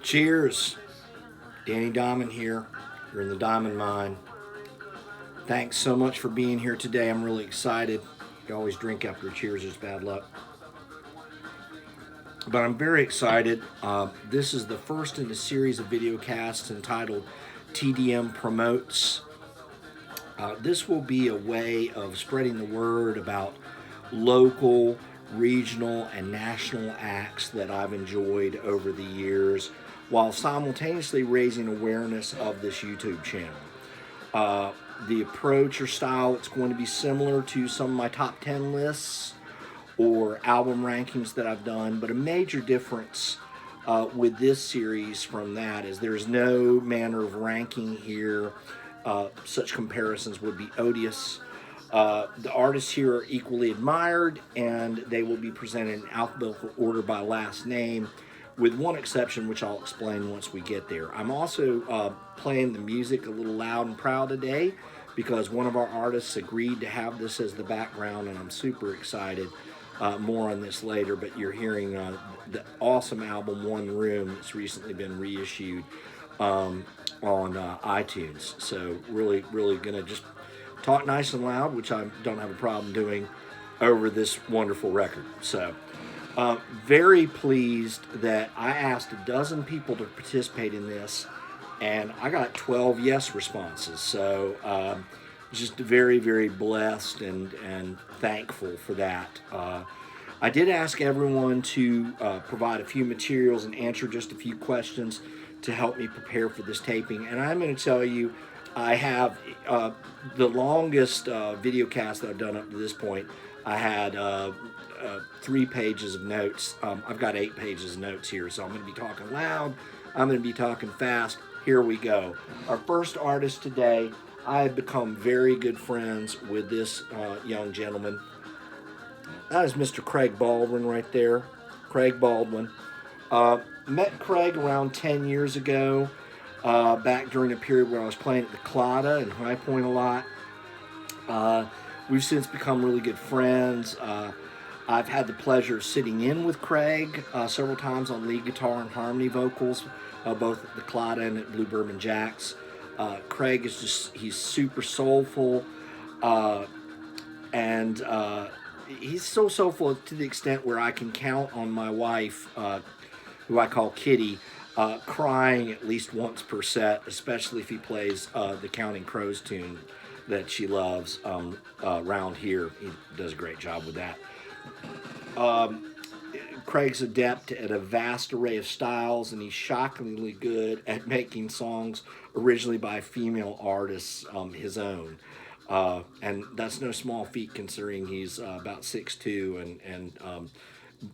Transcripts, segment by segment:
Cheers. Danny Diamond here. You're in the Diamond Mine. Thanks so much for being here today. I'm really excited. You always drink after cheers is bad luck. But I'm very excited. This is the first in a series of video casts entitled TDM Promotes. This will be a way of spreading the word about local, regional, and national acts that I've enjoyed over the years while simultaneously raising awareness of this YouTube channel. The approach or style, it's going to be similar to some of my top 10 lists or album rankings that I've done, but a major difference with this series from that is there's no manner of ranking here. Such comparisons would be odious. The artists here are equally admired, and they will be presented in alphabetical order by last name, with one exception, which I'll explain once we get there. I'm also playing the music a little loud and proud today because one of our artists agreed to have this as the background, and I'm super excited. More on this later, but you're hearing the awesome album One Room that's recently been reissued on iTunes. So really gonna just talk nice and loud, which I don't have a problem doing over this wonderful record. So very pleased that I asked a dozen people to participate in this, and I got 12 yes responses. So just very blessed and thankful for that. I did ask everyone to provide a few materials and answer just a few questions to help me prepare for this taping. And I'm going to tell you, I have the longest video cast that I've done up to this point. I had 3 pages of notes. I've got 8 pages of notes here, so I'm going to be talking loud. I'm going to be talking fast. Here we go. Our first artist today, I have become very good friends with this young gentleman. That is Mr. Craig Baldwin right there. Craig Baldwin. Met Craig around 10 years ago, back during a period where I was playing at the Clada in High Point a lot. We've since become really good friends. I've had the pleasure of sitting in with Craig several times on lead guitar and harmony vocals, both at the Clada and at Blue Bourbon Jacks. Craig is he's super soulful, and he's so soulful to the extent where I can count on my wife, who I call Kitty, crying at least once per set, especially if he plays the Counting Crows tune that she loves around here. He does a great job with that. Craig's adept at a vast array of styles, and he's shockingly good at making songs originally by female artists his own. And that's no small feat considering he's about 6'2" and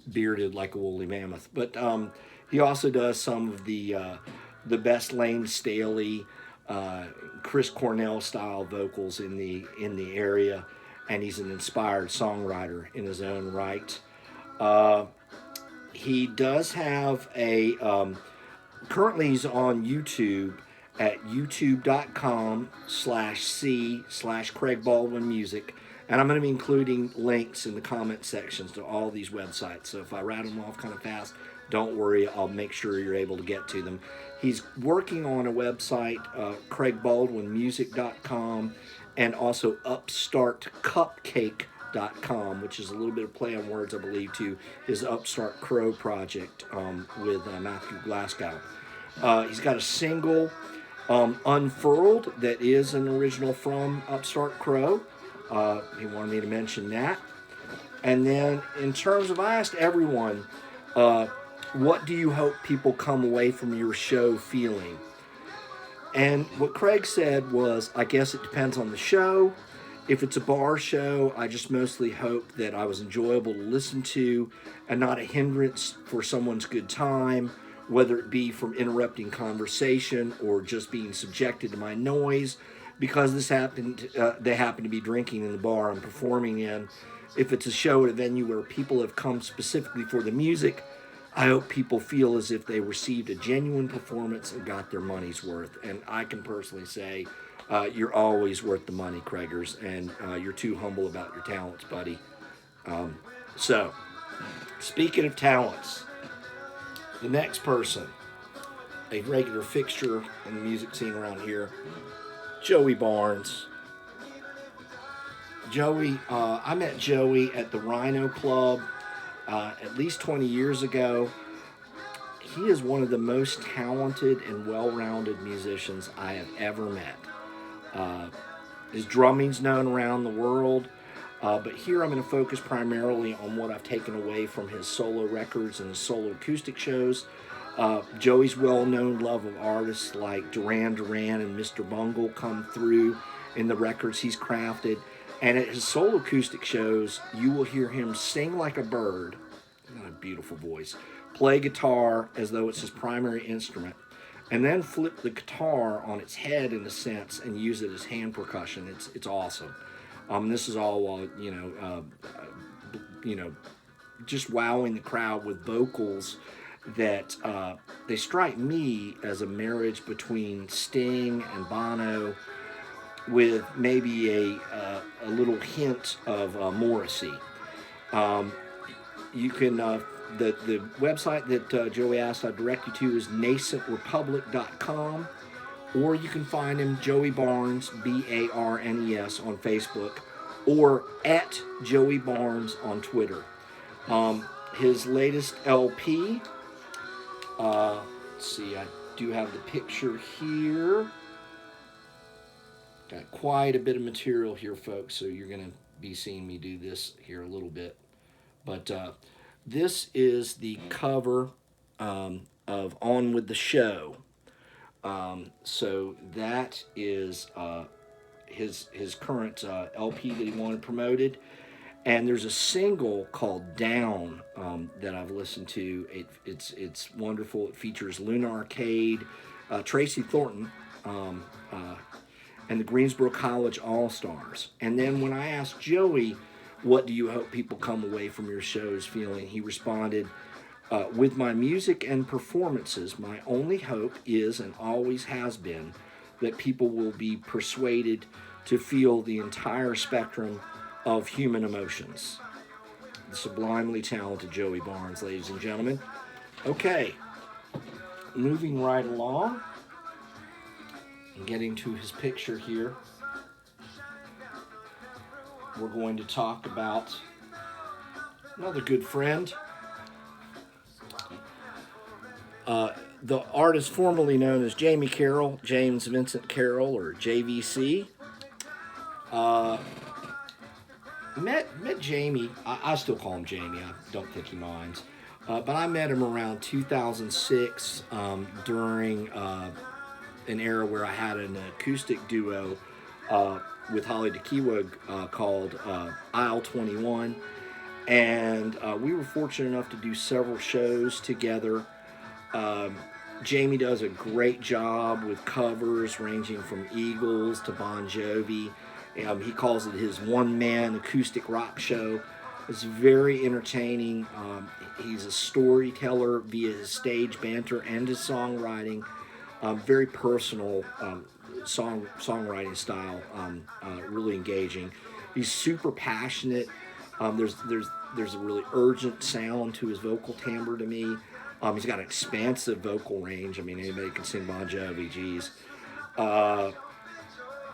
bearded like a woolly mammoth. But he also does some of the best Lane Staley, Chris Cornell style vocals in the area, and he's an inspired songwriter in his own right. He does have a, currently he's on YouTube at youtube.com/C/Craig Baldwin Music. And I'm going to be including links in the comment sections to all these websites. So if I rattle them off kind of fast, don't worry, I'll make sure you're able to get to them. He's working on a website, craigbaldwinmusic.com, and also upstartcupcake.com, which is a little bit of play on words, I believe, to his Upstart Crow project with Matthew Glasgow. He's got a single, Unfurled, that is an original from Upstart Crow. He wanted me to mention that. And then in terms of, I asked everyone, what do you hope people come away from your show feeling? And what Craig said was, I guess it depends on the show. If it's a bar show, I just mostly hope that I was enjoyable to listen to and not a hindrance for someone's good time, whether it be from interrupting conversation or just being subjected to my noise, because they happen to be drinking in the bar I'm performing in. If it's a show at a venue where people have come specifically for the music, I hope people feel as if they received a genuine performance and got their money's worth. And I can personally say, you're always worth the money, Craigers, and you're too humble about your talents, buddy. So, speaking of talents, the next person, a regular fixture in the music scene around here, Joey Barnes. Joey, I met Joey at the Rhino Club at least 20 years ago. He is one of the most talented and well-rounded musicians I have ever met. His drumming's known around the world, but here I'm going to focus primarily on what I've taken away from his solo records and his solo acoustic shows. Joey's well-known love of artists like Duran Duran and Mr. Bungle come through in the records he's crafted. And at his solo acoustic shows, you will hear him sing like a bird, not a beautiful voice, play guitar as though it's his primary instrument, and then flip the guitar on its head in a sense and use it as hand percussion. It's awesome. This is all while just wowing the crowd with vocals that they strike me as a marriage between Sting and Bono, with maybe a little hint of Morrissey. You can the website that Joey asked I direct you to is nascentrepublic.com, or you can find him Joey Barnes, Barnes, on Facebook, or at Joey Barnes on Twitter. His latest LP. Let's see, I do have the picture here. Got quite a bit of material here, folks, so you're going to be seeing me do this here a little bit. But this is the cover of On With The Show. So that is his current LP that he wanted promoted. And there's a single called Down that I've listened to. It's wonderful. It features Luna Arcade, Tracy Thornton, and the Greensboro College All-Stars. And then when I asked Joey, what do you hope people come away from your shows feeling, he responded, with my music and performances, my only hope is and always has been that people will be persuaded to feel the entire spectrum of human emotions. The sublimely talented Joey Barnes, ladies and gentlemen. Okay, moving right along. Getting to his picture here, we're going to talk about another good friend, the artist formerly known as Jamie Carroll, James Vincent Carroll, or JVC. Met Jamie. I still call him Jamie. I don't think he minds. But I met him around 2006 during an era where I had an acoustic duo with Holly DeKeywog called Aisle 21, and we were fortunate enough to do several shows together. Jamie does a great job with covers ranging from Eagles to Bon Jovi. He calls it his one-man acoustic rock show. It's very entertaining. He's a storyteller via his stage banter and his songwriting. Very personal songwriting style, really engaging. He's super passionate. There's a really urgent sound to his vocal timbre to me. He's got an expansive vocal range. I mean, anybody can sing Bon Jovi, geez.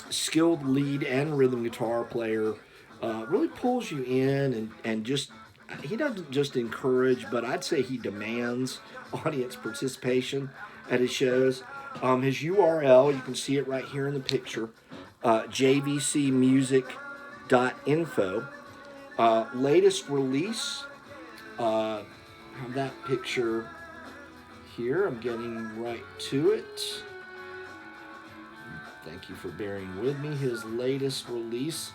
Skilled lead and rhythm guitar player. Really pulls you in and just, he doesn't just encourage, but I'd say he demands audience participation at his shows. His URL, you can see it right here in the picture, jvcmusic.info. Latest release, have that picture here. I'm getting right to it. Thank you for bearing with me. His latest release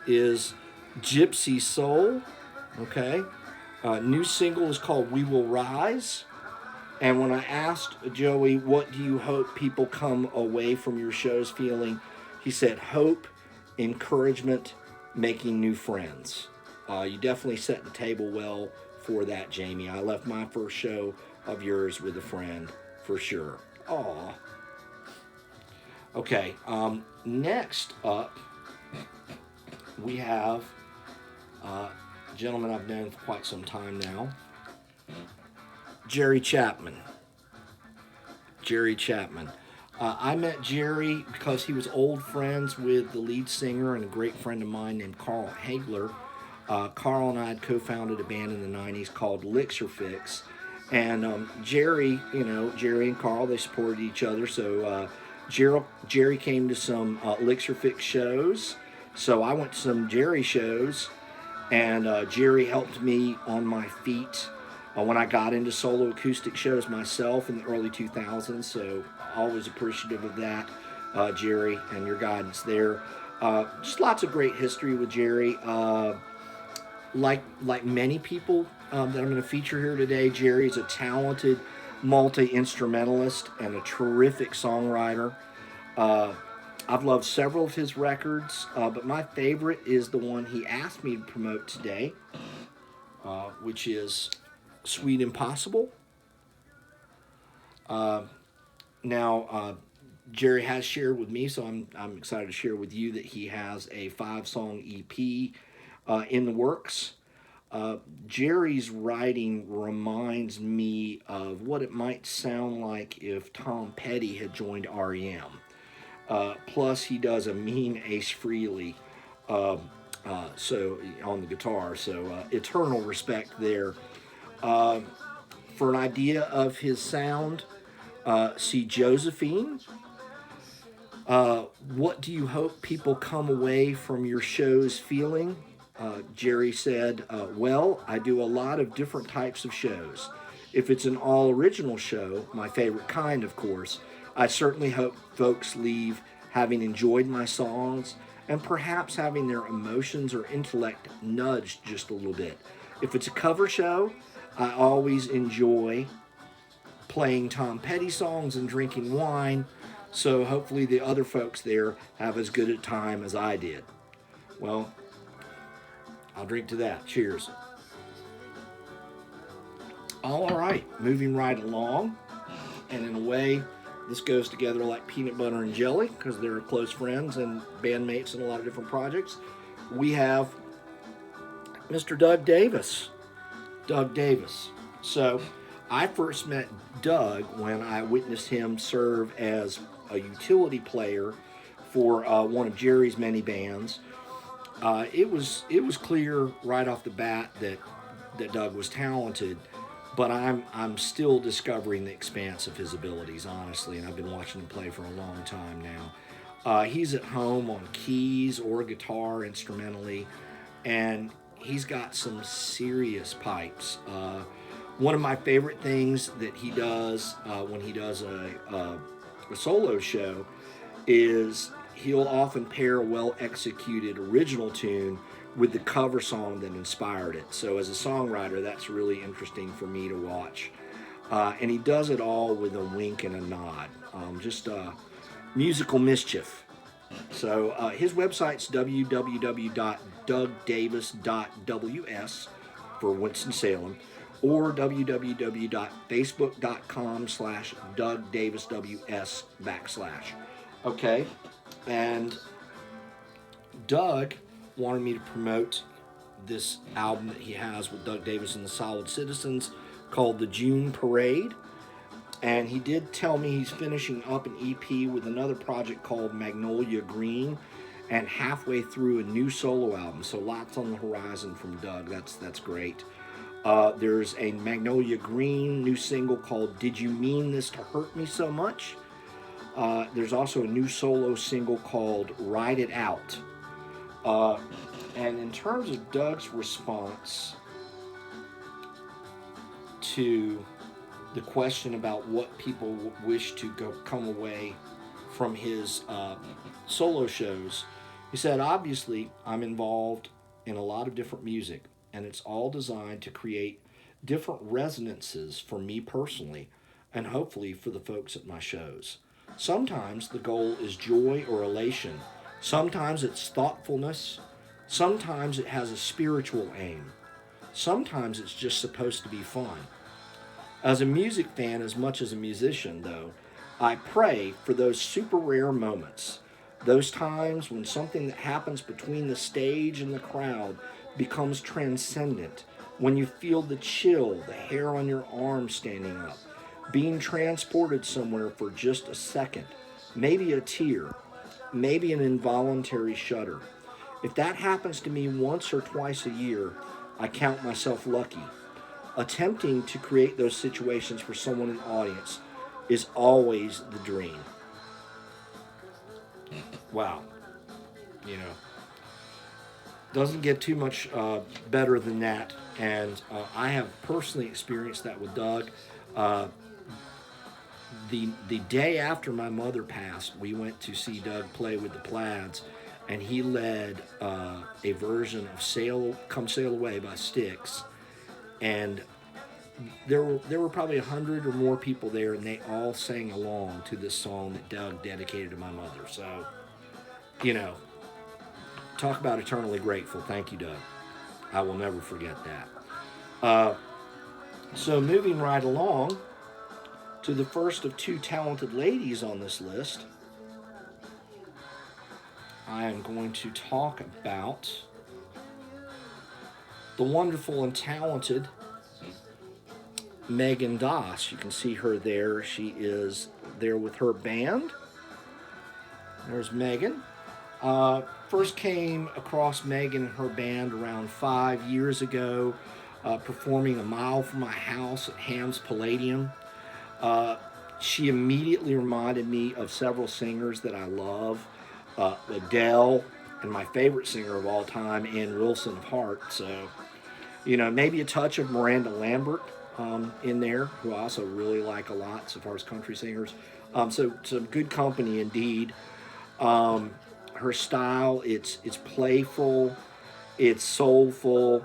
is Gypsy Soul. Okay. New single is called We Will Rise. And when I asked Joey, what do you hope people come away from your shows feeling, he said, hope, encouragement, making new friends. You definitely set the table well for that, Jamie. I left my first show of yours with a friend, for sure. Aw. Okay, next up, we have a gentleman I've known for quite some time now, Jerry Chapman. Jerry Chapman. I met Jerry because he was old friends with the lead singer and a great friend of mine named Carl Hagler. Carl and I had co-founded a band in the 90s called Licks or Fix. And Jerry, Jerry and Carl, they supported each other. So Jerry came to some Licks or Fix shows. So I went to some Jerry shows. And Jerry helped me on my feet when I got into solo acoustic shows myself in the early 2000s. So always appreciative of that, Jerry, and your guidance there. Just lots of great history with Jerry. Like many people that I'm going to feature here today, Jerry is a talented multi-instrumentalist and a terrific songwriter. I've loved several of his records, but my favorite is the one he asked me to promote today, which is Sweet Impossible. Now, Jerry has shared with me, so I'm excited to share with you that he has a 5-song EP in the works. Jerry's writing reminds me of what it might sound like if Tom Petty had joined REM. Plus, he does a mean Ace Frehley so on the guitar, so eternal respect there. For an idea of his sound, see Josephine. What do you hope people come away from your shows feeling? Jerry said, well, I do a lot of different types of shows. If it's an all-original show, my favorite kind, of course, I certainly hope folks leave having enjoyed my songs and perhaps having their emotions or intellect nudged just a little bit. If it's a cover show, I always enjoy playing Tom Petty songs and drinking wine, so hopefully the other folks there have as good a time as I did. Well, I'll drink to that. Cheers. All right, moving right along, and in a way, this goes together like peanut butter and jelly because they're close friends and bandmates in a lot of different projects. We have Mr. Doug Davis. Doug Davis. So I first met Doug when I witnessed him serve as a utility player for one of Jerry's many bands. It was clear right off the bat that Doug was talented, but I'm still discovering the expanse of his abilities, honestly, and I've been watching him play for a long time now. He's at home on keys or guitar instrumentally, and he's got some serious pipes. One of my favorite things that he does when he does a solo show is he'll often pair a well-executed original tune with the cover song that inspired it. So as a songwriter, that's really interesting for me to watch. And he does it all with a wink and a nod. Just musical mischief. So his website's www.dougdavis.ws for Winston-Salem, or www.facebook.com/DougDavisWS /. Okay, and Doug wanted me to promote this album that he has with Doug Davis and the Solid Citizens called The June Parade. And he did tell me he's finishing up an EP with another project called Magnolia Green and halfway through a new solo album. So lots on the horizon from Doug. That's great. There's a Magnolia Green new single called Did You Mean This to Hurt Me So Much? There's also a new solo single called Ride It Out. And in terms of Doug's response to the question about what people wish to come away from his solo shows, he said, obviously, I'm involved in a lot of different music, and it's all designed to create different resonances for me personally, and hopefully for the folks at my shows. Sometimes the goal is joy or elation. Sometimes it's thoughtfulness. Sometimes it has a spiritual aim. Sometimes it's just supposed to be fun. As a music fan as much as a musician, though, I pray for those super rare moments, those times when something that happens between the stage and the crowd becomes transcendent, when you feel the chill, the hair on your arm standing up, being transported somewhere for just a second, maybe a tear, maybe an involuntary shudder. If that happens to me once or twice a year, I count myself lucky. Attempting to create those situations for someone in the audience is always the dream. Wow. You know, doesn't get too much better than that. And I have personally experienced that with Doug. Uh, the day after my mother passed, we went to see Doug play with the Plaids, and he led a version of "Come Sail Away" by Styx, and there were probably 100 or more people there, and they all sang along to this song that Doug dedicated to my mother. So, you know, talk about eternally grateful. Thank you, Doug. I will never forget that. So moving right along to the first of two talented ladies on this list, I am going to talk about the wonderful and talented Megan Doss. You can see her there. She is there with her band. There's Megan. First came across Megan and her band around 5 years ago, performing a mile from my house at Ham's Palladium. She immediately reminded me of several singers that I love. Adele, and my favorite singer of all time, Ann Wilson of Heart. So, you know, maybe a touch of Miranda Lambert in there, who I also really like a lot so far as country singers. So some good company indeed. Her style, it's playful, it's soulful,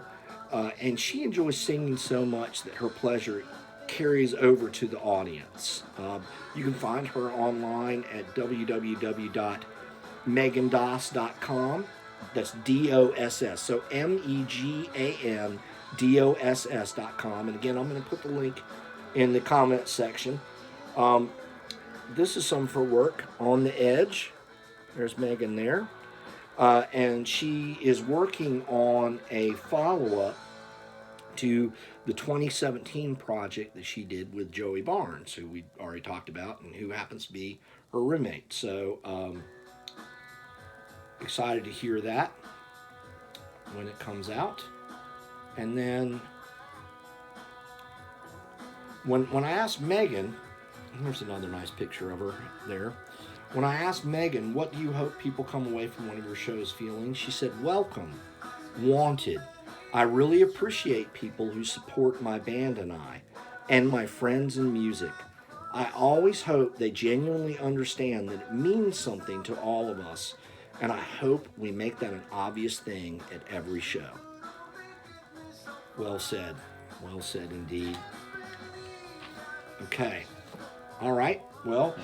and she enjoys singing so much that her pleasure carries over to the audience. You can find her online at www.megandoss.com. That's DOSS. So MEGANDOSS.com. And again, I'm going to put the link in the comments section. This is some of her work. On the Edge. There's Megan there. And she is working on a follow-up to the 2017 project that she did with Joey Barnes, who we already talked about and who happens to be her roommate. So excited to hear that when it comes out. And then when I asked Megan, here's another nice picture of her there. When I asked Megan, what do you hope people come away from one of your shows feeling? She said, welcome, wanted. I really appreciate people who support my band and my friends in music. I always hope they genuinely understand that it means something to all of us, and I hope we make that an obvious thing at every show. Well said indeed. Okay, all right, well,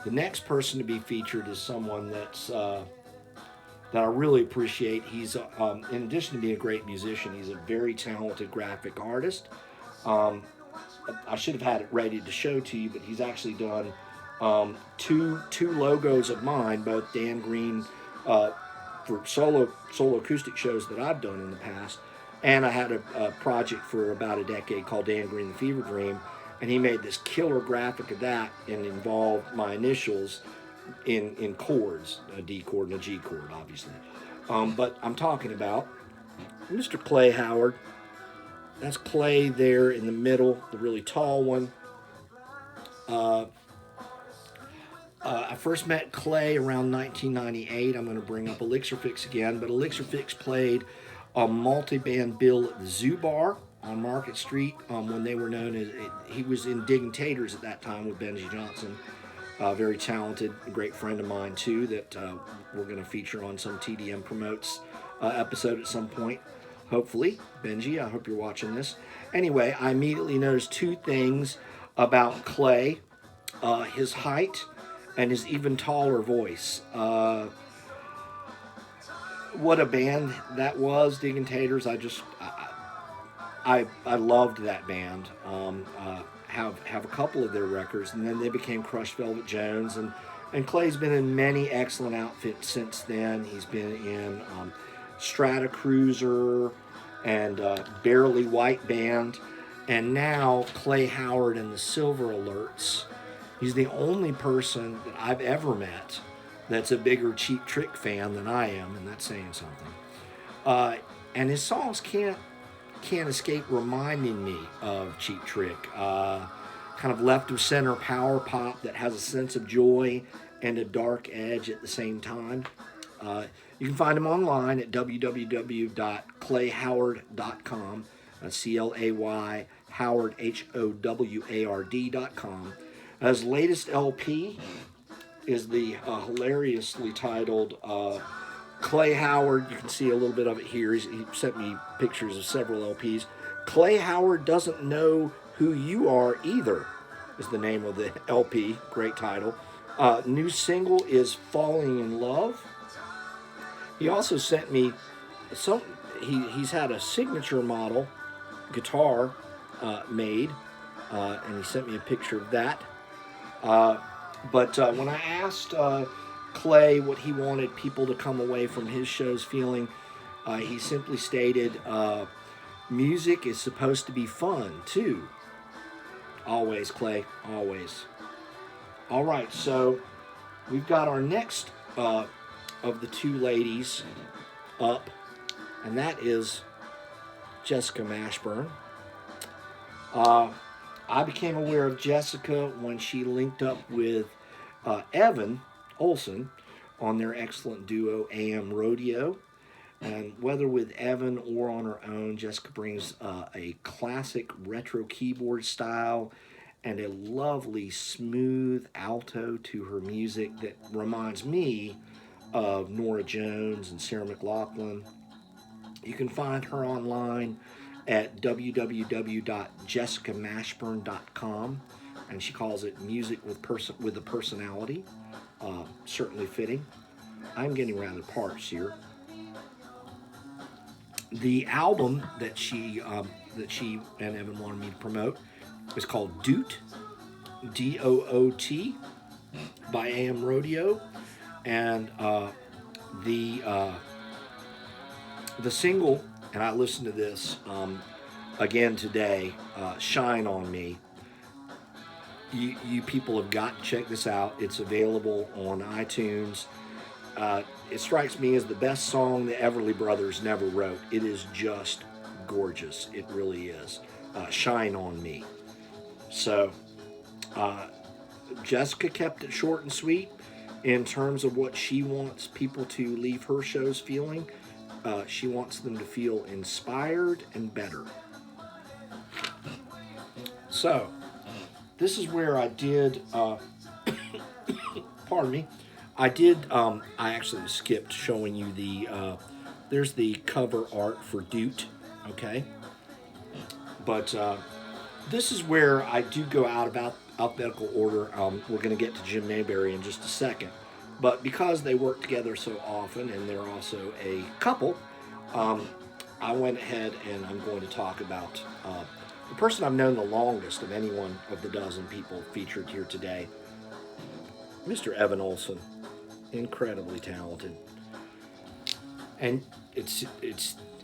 the next person to be featured is someone that's that I really appreciate. He's, in addition to being a great musician, he's a very talented graphic artist. I should have had it ready to show to you, but he's actually done two logos of mine, both Dan Green for solo acoustic shows that I've done in the past, and I had a project for about a decade called Dan Green the Fever Dream, and he made this killer graphic of that and involved my initials in chords, a D chord and a G chord, obviously. But I'm talking about Mr. Clay Howard. That's Clay there in the middle, the really tall one. I first met Clay around 1998. I'm going to bring up Elixir Fix again, but Elixir Fix played a multi-band bill at the Zoo Bar on Market Street when they were known as, he was in Digging Taters at that time with Benji Johnson. Very talented, a great friend of mine too that we're going to feature on some TDM Promotes episode at some point. Hopefully, Benji, I hope you're watching this. Anyway, I immediately noticed two things about Clay. His height and his even taller voice. What a band that was, Digging Taters. I loved that band. Have a couple of their records, and then they became Crushed Velvet Jones, and Clay's been in many excellent outfits since then. He's been in Strata Cruiser and Barely White Band, And now Clay Howard and the Silver Alerts. He's the only person that I've ever met that's a bigger Cheap Trick fan than I am, and that's saying something. And his songs can't escape reminding me of Cheap Trick. Kind of left of center power pop that has a sense of joy and a dark edge at the same time. You can find him online at www.clayhoward.com. CLAY Howard HOWARD.com. His latest LP is the hilariously titled Clay Howard. You can see a little bit of it here. He sent me pictures of several LPs. Clay Howard Doesn't Know Who You Are Either is the name of the LP. Great title. New single is Falling in Love. He also sent me some. He's had a signature model guitar made, and he sent me a picture of that. But when I asked Clay what he wanted people to come away from his shows feeling, he simply stated, music is supposed to be fun too. Always, Clay, always. All right, so we've got our next of the two ladies up, and that is Jessica Mashburn. I became aware of Jessica when she linked up with Evan Olson on their excellent duo AM Rodeo. And whether with Evan or on her own, Jessica brings a classic retro keyboard style and a lovely smooth alto to her music that reminds me of Norah Jones and Sarah McLachlan. You can find her online at www.jessicamashburn.com, and she calls it music with a personality. Certainly fitting. I'm getting rather parched here. The album that she and Evan wanted me to promote is called Doot, DOOT, by AM Rodeo, and the single, and I listened to this again today, Shine on Me. You people have got to check this out. It's available on iTunes. It strikes me as the best song the Everly Brothers never wrote. It is just gorgeous. It really is. Shine on Me. So, Jessica kept it short and sweet in terms of what she wants people to leave her shows feeling. She wants them to feel inspired and better. So, this is where I did, pardon me, I actually skipped showing you there's the cover art for Doot, okay? But this is where I do go out about alphabetical order. We're going to get to Jim Mayberry in just a second. But because they work together so often and they're also a couple, I went ahead and I'm going to talk about the person I've known the longest of any one of the dozen people featured here today, Mr. Evan Olson. Incredibly talented. And it's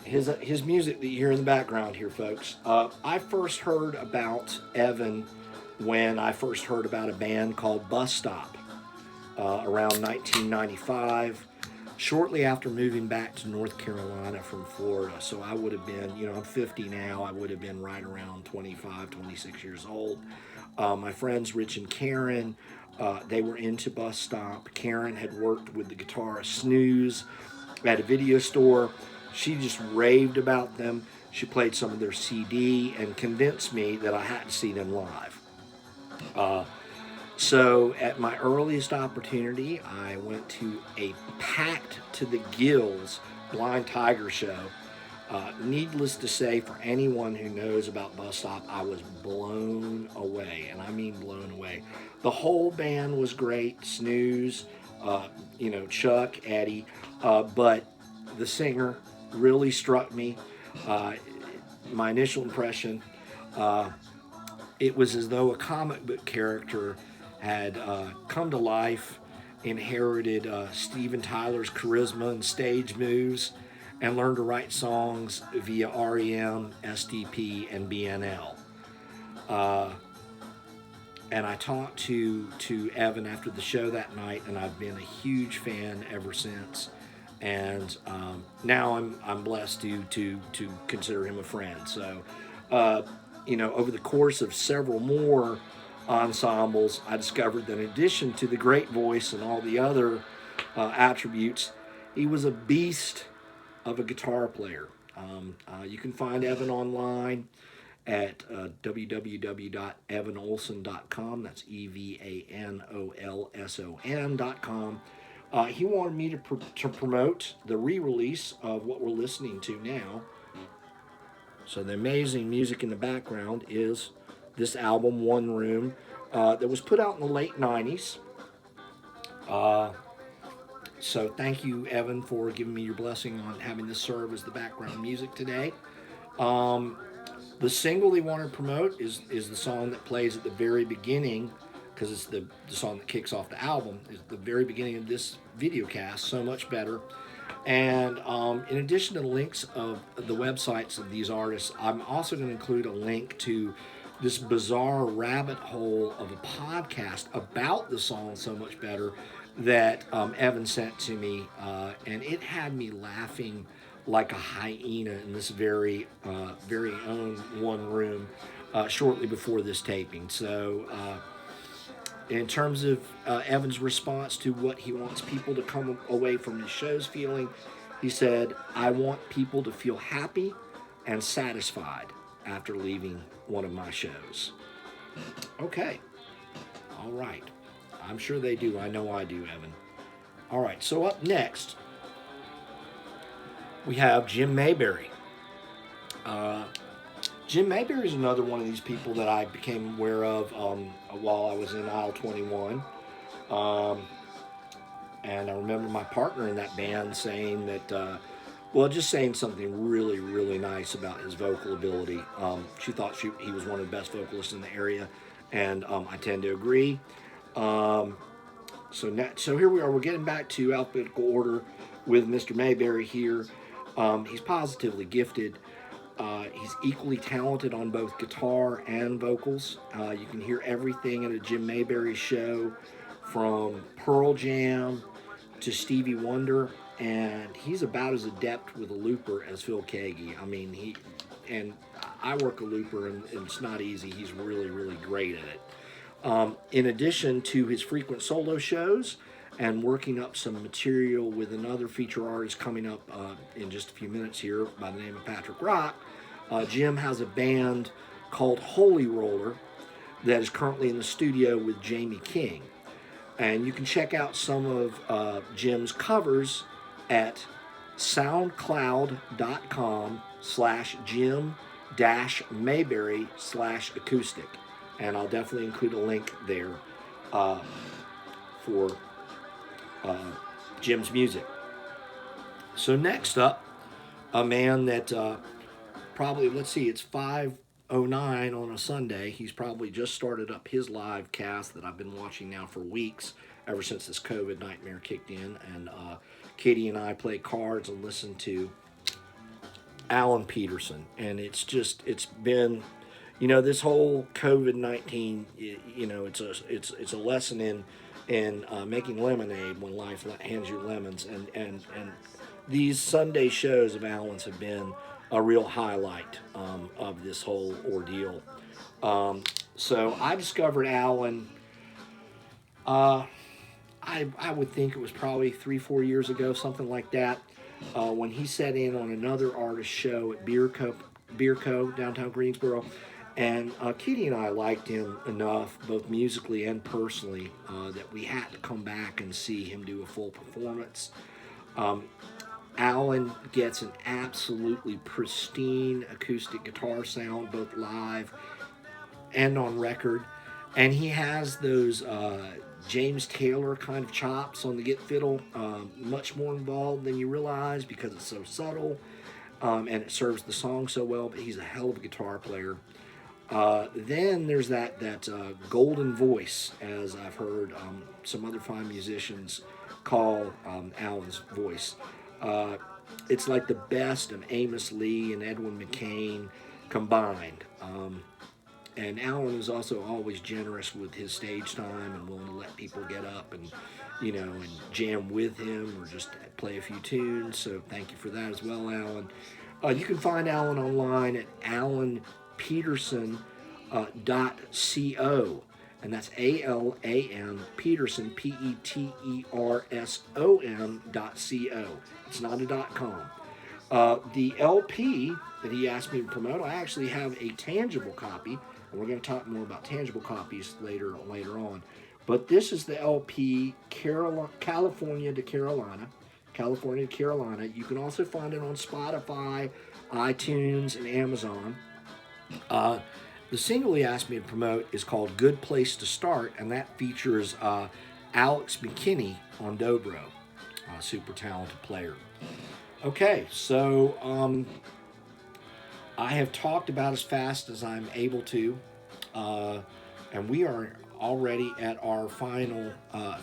his music that you hear in the background here, folks. I first heard about Evan when I first heard about a band called Bus Stop around 1995, shortly after moving back to North Carolina from Florida. So I would have been, I'm 50 now, I would have been right around 25, 26 years old. My friends Rich and Karen, they were into Bus Stop. Karen had worked with the guitarist Snooze at a video store. She just raved about them. She played some of their CD and convinced me that I had to see them live. So at my earliest opportunity, I went to a packed to the gills Blind Tiger show. Needless to say, for anyone who knows about Bus Stop, I was blown away, and I mean blown away. The whole band was great, Snooze, Chuck, Eddie, but the singer really struck me. My initial impression, it was as though a comic book character had come to life, inherited Steven Tyler's charisma and stage moves, and learned to write songs via REM, SDP, and BNL. And I talked to Evan after the show that night, and I've been a huge fan ever since. And now I'm blessed to consider him a friend. So, over the course of several more ensembles, I discovered that in addition to the great voice and all the other attributes, he was a beast of a guitar player. You can find Evan online at www.evanolson.com. That's EVANOLSON.com. He wanted me to promote the re-release of what we're listening to now. So the amazing music in the background is this album, One Room, that was put out in the late 90s. So thank you, Evan, for giving me your blessing on having this serve as the background music today. The single they want to promote is the song that plays at the very beginning, because it's the song that kicks off the album. Is the very beginning of this video cast, So Much Better. And in addition to the links of the websites of these artists, I'm also going to include a link to this bizarre rabbit hole of a podcast about the song So Much Better that Evan sent to me, and it had me laughing like a hyena in this very own One Room shortly before this taping. So in terms of Evan's response to what he wants people to come away from his shows feeling, he said, "I want people to feel happy and satisfied after leaving one of my shows." Okay. All right. I'm sure they do. I know I do, Evan. All right. So up next, we have Jim Mayberry. Jim Mayberry is another one of these people that I became aware of while I was in aisle 21. And I remember my partner in that band saying that, just saying something really, really nice about his vocal ability. She thought he was one of the best vocalists in the area, and I tend to agree. So here we are. We're getting back to alphabetical order with Mr. Mayberry here. He's positively gifted. He's equally talented on both guitar and vocals. You can hear everything at a Jim Mayberry show, from Pearl Jam to Stevie Wonder, and he's about as adept with a looper as Phil Keaggy. I mean, I work a looper, and it's not easy. He's really, really great at it. In addition to his frequent solo shows and working up some material with another feature artist coming up in just a few minutes here by the name of Patrick Rock, Jim has a band called Holy Roller that is currently in the studio with Jamie King. And you can check out some of Jim's covers at soundcloud.com/Jim-Mayberry/acoustic. And I'll definitely include a link there for Jim's music. So next up, a man that probably, let's see, it's 5:09 on a Sunday. He's probably just started up his live cast that I've been watching now for weeks, ever since this COVID nightmare kicked in. And Katie and I play cards and listen to Alan Peterson. And it's been, this whole COVID-19, it's a lesson in making lemonade when life hands you lemons. And these Sunday shows of Alan's have been a real highlight of this whole ordeal. So I discovered Alan, I would think it was probably 3-4 years ago, something like that, when he sat in on another artist show at Beer Co. downtown Greensboro. And Kitty and I liked him enough, both musically and personally, that we had to come back and see him do a full performance. Alan gets an absolutely pristine acoustic guitar sound, both live and on record. And he has those James Taylor kind of chops on the git fiddle, much more involved than you realize because it's so subtle, and it serves the song so well, but he's a hell of a guitar player. Then there's that golden voice, as I've heard some other fine musicians call Alan's voice. It's like the best of Amos Lee and Edwin McCain combined. And Alan is also always generous with his stage time and willing to let people get up and, and jam with him or just play a few tunes. So thank you for that as well, Alan. You can find Alan online at alanpeterson.co. And that's ALAN Peterson, PETERSON.co. It's not a .com. The LP that he asked me to promote, I actually have a tangible copy, and we're going to talk more about tangible copies later on. But this is the LP California to Carolina. You can also find it on Spotify, iTunes, and Amazon. The single he asked me to promote is called Good Place to Start, and that features Alex McKinney on dobro, a super talented player. Okay, so I have talked about as fast as I'm able to, and we are already at our final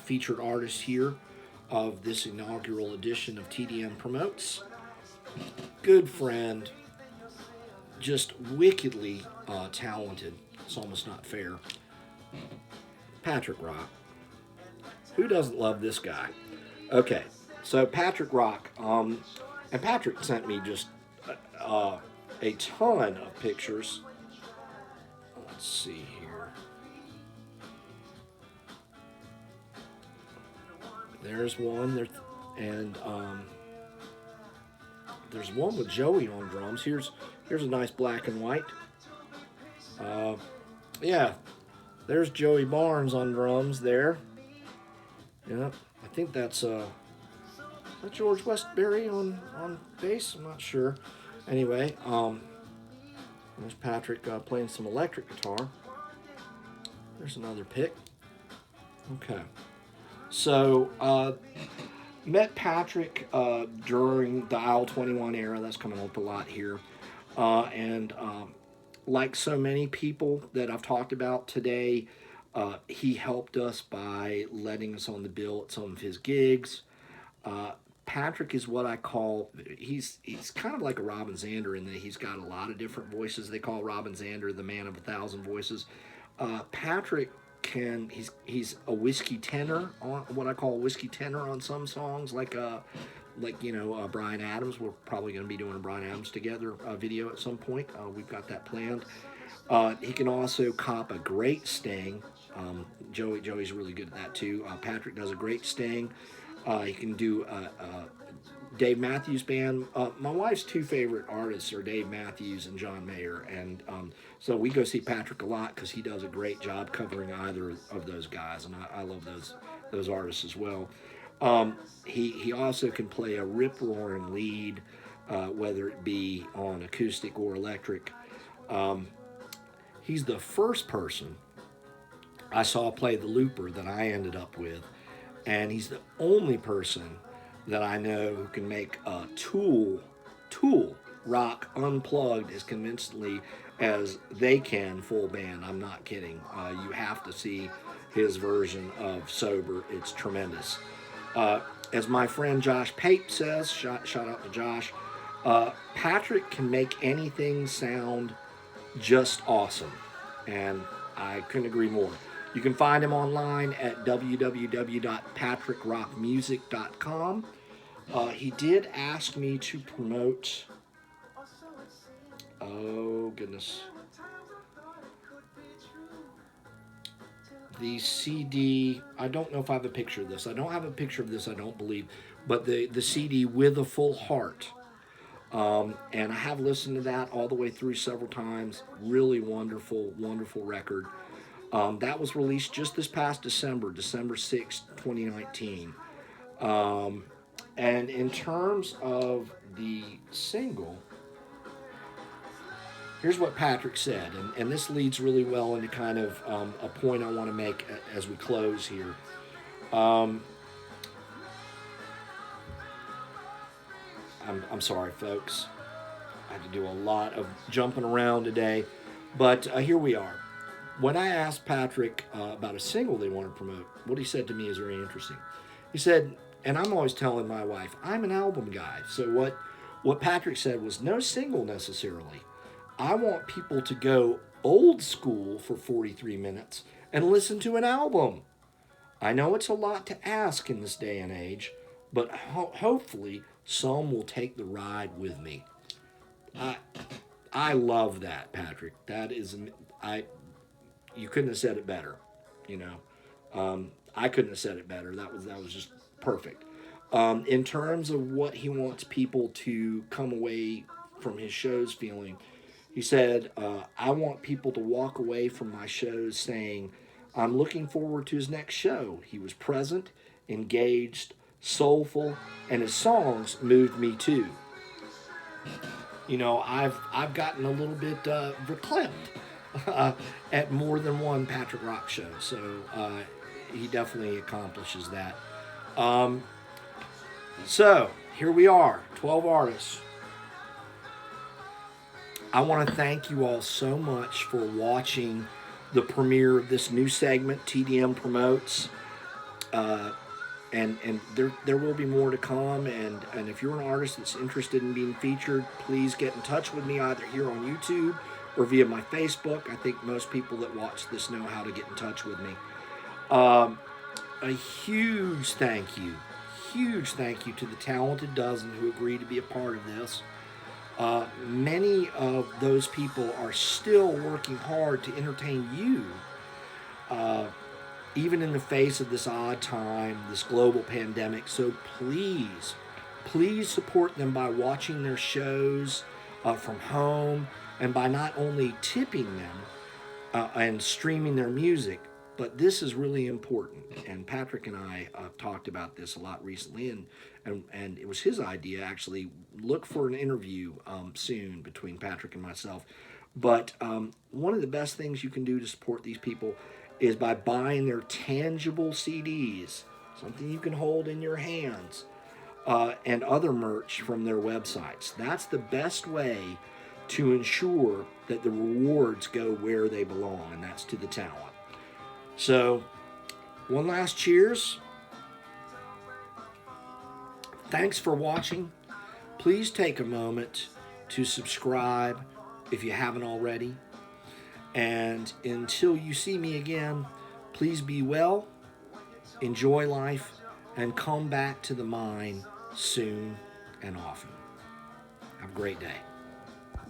featured artist here of this inaugural edition of TDM Promotes. Good friend, just wickedly talented. It's almost not fair. Patrick Rock. Who doesn't love this guy? Okay, so Patrick Rock, and Patrick sent me just a ton of pictures. Let's see here. There's one, and there's one with Joey on drums. Here's a nice black and white. Yeah, there's Joey Barnes on drums there. Yeah, I think that's George Westbury on bass. I'm not sure. Anyway, there's Patrick playing some electric guitar. There's another pick. Okay, so met Patrick during the Aisle 21 era. That's coming up a lot here. And like so many people that I've talked about today, he helped us by letting us on the bill at some of his gigs. Patrick is what I call, he's kind of like a Robin Zander in that he's got a lot of different voices. They call Robin Zander the man of 1,000 voices. Patrick he's a whiskey tenor, on what I call a whiskey tenor on some songs, like Bryan Adams. We're probably going to be doing a Bryan Adams Together video at some point. We've got that planned. He can also cop a great sting. Joey's really good at that too. Patrick does a great sting. He can do Dave Matthews Band. My wife's two favorite artists are Dave Matthews and John Mayer, and so we go see Patrick a lot because he does a great job covering either of those guys, and I love those artists as well. He also can play a rip-roaring lead, whether it be on acoustic or electric. He's the first person I saw play the looper that I ended up with, and he's the only person that I know who can make a Tool rock unplugged as convincingly as they can full band. I'm not kidding. You have to see his version of Sober. It's tremendous. As my friend Josh Pape says, shout out to Josh, Patrick can make anything sound just awesome, and I couldn't agree more. You can find him online at www.patrickrockmusic.com. He did ask me to promote, oh goodness, the CD. I don't know if I have a picture of this. I don't have a picture of this, I don't believe, but the CD With a Full Heart. And I have listened to that all the way through several times. Really wonderful record. That was released just this past December 6th, 2019. And in terms of the single, here's what Patrick said, and this leads really well into kind of a point I want to make as we close here. I'm sorry, folks. I had to do a lot of jumping around today, but here we are. When I asked Patrick about a single they want to promote, what he said to me is very interesting. He said, and I'm always telling my wife, I'm an album guy. So what Patrick said was no single necessarily. I want people to go old school for 43 minutes and listen to an album. I know it's a lot to ask in this day and age, but hopefully some will take the ride with me. I love that, Patrick. That is, you couldn't have said it better. You know, I couldn't have said it better. That was just perfect. In terms of what he wants people to come away from his shows feeling, he said, I want people to walk away from my shows saying, I'm looking forward to his next show. He was present, engaged, soulful, and his songs moved me too. You know, I've gotten a little bit verklempt at more than one Patrick Rock show, so he definitely accomplishes that. So here we are, 12 artists. I want to thank you all so much for watching the premiere of this new segment, TDM Promotes. And there will be more to come. And if you're an artist that's interested in being featured, please get in touch with me either here on YouTube or via my Facebook. I think most people that watch this know how to get in touch with me. A huge thank you to the talented dozen who agreed to be a part of this. Many of those people are still working hard to entertain you, even in the face of this odd time, this global pandemic. So please support them by watching their shows from home, and by not only tipping them and streaming their music, but this is really important. And Patrick and I talked about this a lot recently, and it was his idea, actually. Look for an interview soon between Patrick and myself. But one of the best things you can do to support these people is by buying their tangible CDs, something you can hold in your hands, and other merch from their websites. That's the best way to ensure that the rewards go where they belong, and that's to the talent. So, one last cheers. Thanks for watching. Please take a moment to subscribe if you haven't already. And until you see me again, please be well, enjoy life, and come back to the mine soon and often. Have a great day.